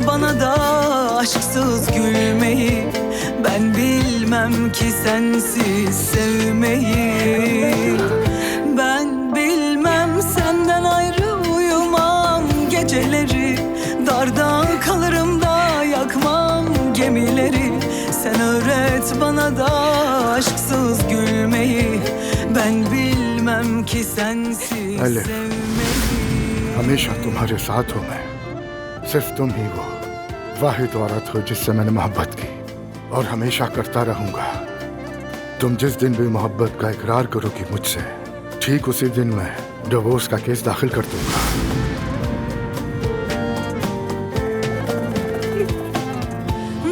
bana da aşksız gülmeyi. Ben bilmem ki sensiz sevmeyi. Ben bilmem senden ayrı uyumam geceleri. Darda kalırım da yakmam gemileri. Sen öğret bana da aşksız gülmeyi. Ben bilmem ki sensiz Elif, sevmeyi. हमेशा तुम्हारे साथ हूं मैं। सिर्फ तुम ही वो वाहिद औरत हो जिससे मैंने मोहब्बत की और हमेशा करता रहूंगा। तुम जिस दिन भी मोहब्बत का इकरार करोगी मुझसे, ठीक उसी दिन मैं डिवोर्स का केस दाखिल कर दूंगा।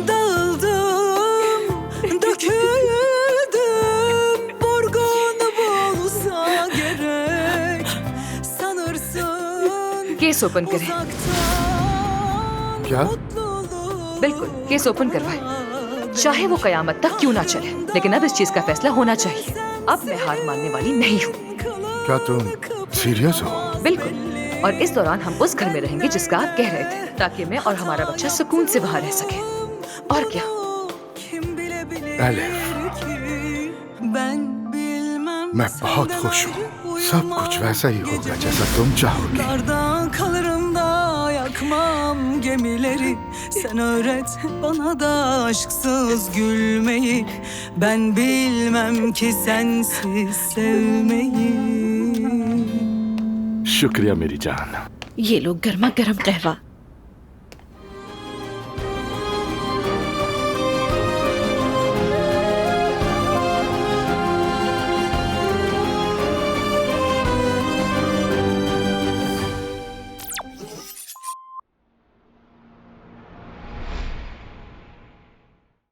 Dağıldım, döküldüm, vurgun bulsa gerek. Sanırsın case open करें। uzaktan क्या? mutluluğu बिल्कुल, केस ओपन करवाएं। चाहे वो कयामत तक क्यों ना चले, लेकिन अब इस चीज का फैसला होना चाहिए। अब मैं हार मानने वाली नहीं हूँ। क्या तुम सीरियस हो? बिल्कुल। और इस दौरान हम उस घर में रहेंगे जिसका आप कह रहे थे, ताकि मैं और हमारा बच्चा सुकून से वहाँ रह सके। और क्या? kim bilebilir Elif, ki ben bilmem मैं बहुत senden खुश हूँ। ayrı सब uyumam कुछ वैसा ही होगा geceleri. जैसा तुम चाहोगी। Darda kalırım da yakmam gemileri. Sen öğret bana da aşksız gülmeyi. Ben bilmem ki sensiz sevmeyi. शुक्रिया मेरी जान। ये लो गर्मा गर्म कहवा।